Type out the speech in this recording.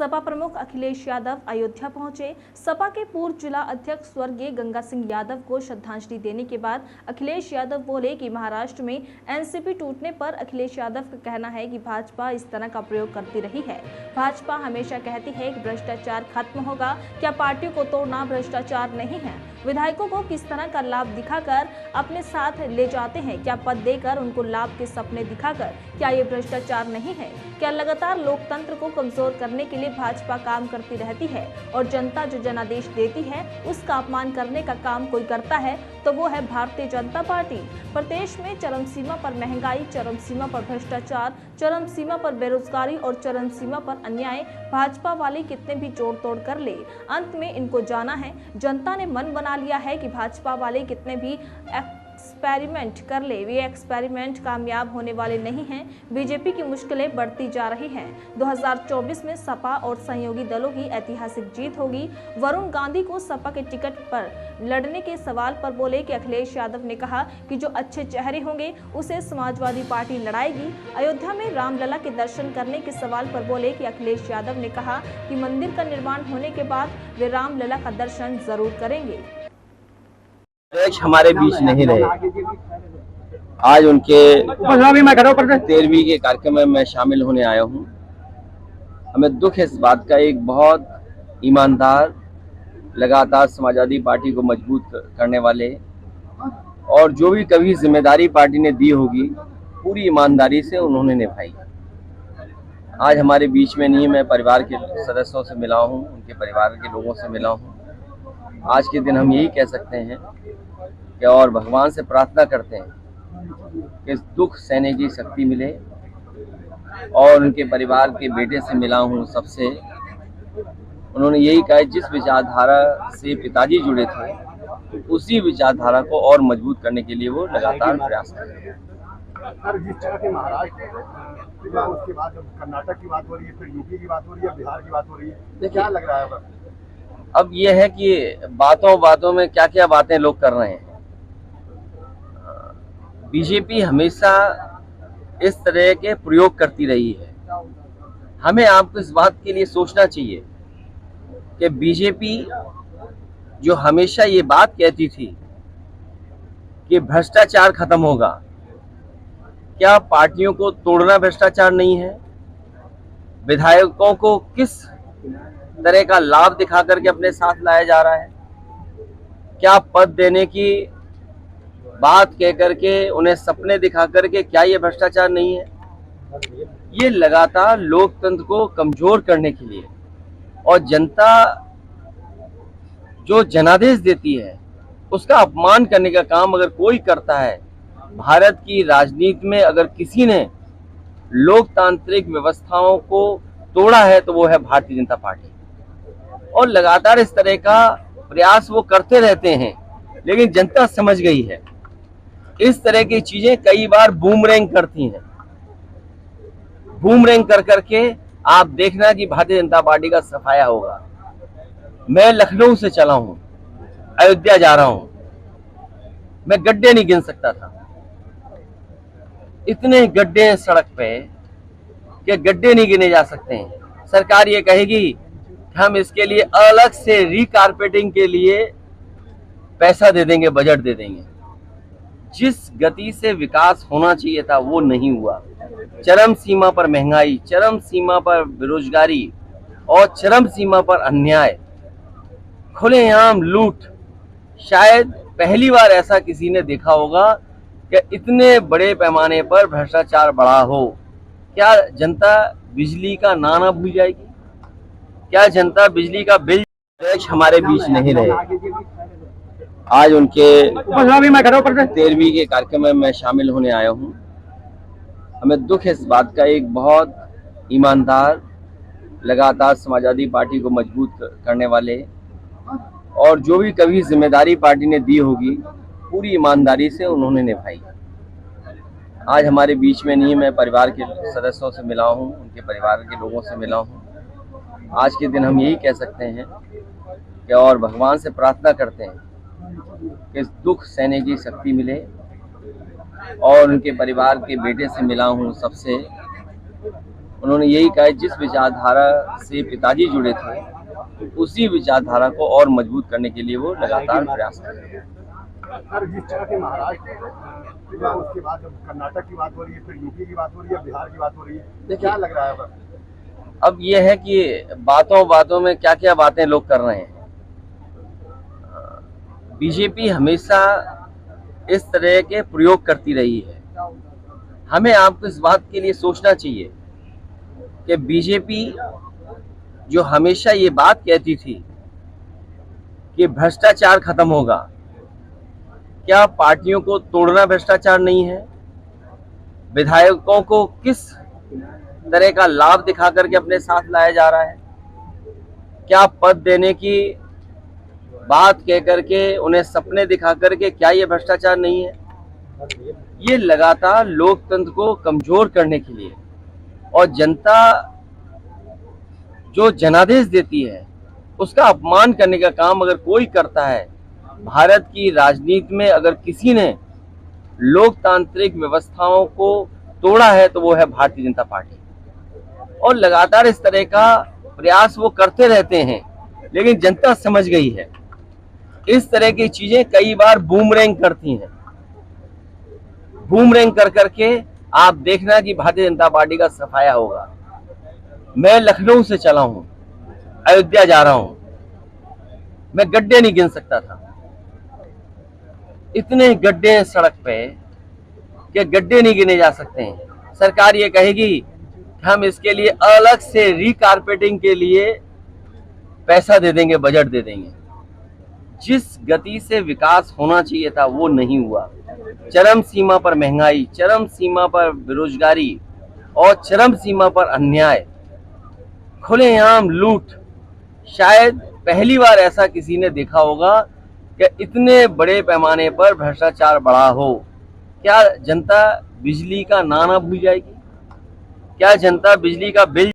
सपा प्रमुख अखिलेश यादव अयोध्या पहुंचे। सपा के पूर्व जिला अध्यक्ष स्वर्गीय गंगा सिंह यादव को श्रद्धांजलि देने के बाद अखिलेश यादव बोले कि महाराष्ट्र में एनसीपी टूटने पर अखिलेश यादव का कहना है कि भाजपा इस तरह का प्रयोग करती रही है। भाजपा हमेशा कहती है कि भ्रष्टाचार खत्म होगा। क्या पार्टियों को तोड़ना भ्रष्टाचार नहीं है? विधायकों को किस तरह का लाभ दिखाकर अपने साथ ले जाते हैं? क्या पद देकर उनको लाभ के सपने दिखाकर? क्या ये भ्रष्टाचार नहीं है? क्या लगातार लोकतंत्र को कमजोर करने के लिए भाजपा काम करती रहती है और जनता जो जनादेश देती है उसका अपमान करने का काम कोई करता है तो वो है भारतीय जनता पार्टी। प्रदेश में चरम सीमा पर महंगाई, चरम सीमा पर भ्रष्टाचार, चरम सीमा पर बेरोजगारी और चरम सीमा पर अन्याय भाजपा वाले कितने भी जोड़ तोड़ कर ले, अंत में इनको जाना है। जनता ने मन बना लिया है कि भाजपा वाले कितने भी एक्सपेरिमेंट कर ले, वे एक्सपेरिमेंट कामयाब होने वाले नहीं हैं। बीजेपी की मुश्किलें बढ़ती जा रही हैं। 2024 में सपा और सहयोगी दलों की ऐतिहासिक जीत होगी। वरुण गांधी को सपा के टिकट पर लड़ने के सवाल पर बोले कि अखिलेश यादव ने कहा कि जो अच्छे चेहरे होंगे उसे समाजवादी पार्टी लड़ाएगी। अयोध्या में रामलला के दर्शन करने के सवाल पर बोले कि अखिलेश यादव ने कहा कि मंदिर का निर्माण होने के बाद वे रामलला का दर्शन जरूर करेंगे। हमारे बीच नहीं रहे। आज उनके 13वीं के कार्यक्रम में मैं शामिल होने आया हूं। हमें दुख है इस बात का। एक बहुत ईमानदार, लगातार समाजवादी पार्टी को मजबूत करने वाले और जो भी कभी जिम्मेदारी पार्टी ने दी होगी पूरी ईमानदारी से उन्होंने निभाई। आज हमारे बीच में नहीं। मैं परिवार के सदस्यों से मिला हूं, उनके परिवार के लोगों से मिला हूं। आज के दिन हम यही कह सकते हैं कि और भगवान से प्रार्थना करते हैं कि इस दुख सहने की शक्ति मिले। और उनके परिवार के बेटे से मिला हूँ सबसे, उन्होंने यही कहा जिस विचारधारा से पिताजी जुड़े थे उसी विचारधारा को और मजबूत करने के लिए वो लगातार प्रयास कर रहे हैं। जिस तरह के महाराष्ट्र उसके बाद कर्नाटक की बात हो रही है, फिर यूपी की बात हो रही है, बिहार की बात हो रही है, क्या लग रहा है? अब ये है कि बातों बातों में क्या क्या बातें लोग कर रहे हैं। बीजेपी हमेशा इस तरह के प्रयोग करती रही है। हमें आपको इस बात के लिए सोचना चाहिए कि बीजेपी जो हमेशा ये बात कहती थी कि भ्रष्टाचार खत्म होगा, क्या पार्टियों को तोड़ना भ्रष्टाचार नहीं है? विधायकों को किस तरह का लाभ दिखा करके अपने साथ लाया जा रहा है? क्या पद देने की बात कह करके उन्हें सपने दिखा करके, क्या ये भ्रष्टाचार नहीं है? ये लगातार लोकतंत्र को कमजोर करने के लिए और जनता जो जनादेश देती है उसका अपमान करने का काम अगर कोई करता है, भारत की राजनीति में अगर किसी ने लोकतांत्रिक व्यवस्थाओं को तोड़ा है तो वो है भारतीय जनता पार्टी। और लगातार इस तरह का प्रयास वो करते रहते हैं, लेकिन जनता समझ गई है इस तरह की चीजें कई बार बूमरैंग करती हैं। बूमरैंग कर करके आप देखना कि भारतीय जनता पार्टी का सफाया होगा। मैं लखनऊ से चला हूं, अयोध्या जा रहा हूं, मैं गड्ढे नहीं गिन सकता था। इतने गड्ढे हैं सड़क पे कि गड्ढे नहीं गिने जा सकते हैं। सरकार ये कहेगी हम इसके लिए अलग से रीकारपेटिंग के लिए पैसा दे देंगे, बजट दे देंगे। जिस गति से विकास होना चाहिए था वो नहीं हुआ। चरम सीमा पर महंगाई, चरम सीमा पर बेरोजगारी और चरम सीमा पर अन्याय, खुलेआम लूट। शायद पहली बार ऐसा किसी ने देखा होगा कि इतने बड़े पैमाने पर भ्रष्टाचार बढ़ा हो। क्या जनता बिजली का नाना भूल जाएगी? क्या जनता बिजली का बिल? हमारे बीच नहीं रहे। आज उनके 13वीं के कार्यक्रम में मैं शामिल होने आया हूं। हमें दुख है इस बात का। एक बहुत ईमानदार, लगातार समाजवादी पार्टी को मजबूत करने वाले और जो भी कभी जिम्मेदारी पार्टी ने दी होगी पूरी ईमानदारी से उन्होंने निभाई। आज हमारे बीच में नहीं। मैं परिवार के सदस्यों से मिला हूं, उनके परिवार के लोगों से मिला हूं। आज के दिन हम यही कह सकते हैं कि और भगवान से प्रार्थना करते हैं कि इस दुख सहने की शक्ति मिले। और उनके परिवार के बेटे से मिला हूँ सबसे, उन्होंने यही कहा जिस विचारधारा से पिताजी जुड़े थे उसी विचारधारा को और मजबूत करने के लिए वो लगातार प्रयास कर रहे हैं। सर, जिस तरह के महाराष्ट्र उसके बाद जब कर्नाटक की बात हो रही है, फिर यूपी की बात हो रही है, बिहार की बात हो रही है, क्या लग रहा है? अब ये है कि बातों बातों में क्या क्या बातें लोग कर रहे हैं। बीजेपी हमेशा इस तरह के प्रयोग करती रही है। हमें आपको इस बात के लिए सोचना चाहिए कि बीजेपी जो हमेशा ये बात कहती थी कि भ्रष्टाचार खत्म होगा, क्या पार्टियों को तोड़ना भ्रष्टाचार नहीं है? विधायकों को किस तरह का लाभ दिखा करके अपने साथ लाया जा रहा है? क्या पद देने की बात कह करके उन्हें सपने दिखा करके, क्या ये भ्रष्टाचार नहीं है? ये लगातार लोकतंत्र को कमजोर करने के लिए और जनता जो जनादेश देती है उसका अपमान करने का काम अगर कोई करता है, भारत की राजनीति में अगर किसी ने लोकतांत्रिक व्यवस्थाओं को तोड़ा है तो वो है भारतीय जनता पार्टी। और लगातार इस तरह का प्रयास वो करते रहते हैं, लेकिन जनता समझ गई है इस तरह की चीजें कई बार बूमरैंग करती हैं। बूमरैंग कर करके आप देखना कि भारतीय जनता पार्टी का सफाया होगा। मैं लखनऊ से चला हूं, अयोध्या जा रहा हूं, मैं गड्ढे नहीं गिन सकता था। इतने गड्ढे हैं सड़क पे कि गड्ढे नहीं गिने जा सकते हैं। सरकार ये कहेगी कि हम इसके लिए अलग से रीकारपेटिंग के लिए पैसा दे देंगे, बजट दे देंगे। जिस गति से विकास होना चाहिए था वो नहीं हुआ। चरम सीमा पर महंगाई, चरम सीमा पर बेरोजगारी और चरम सीमा पर अन्याय, खुलेआम लूट। शायद पहली बार ऐसा किसी ने देखा होगा कि इतने बड़े पैमाने पर भ्रष्टाचार बढ़ा हो। क्या जनता बिजली का नाना भूल जाएगी? क्या जनता बिजली का बिल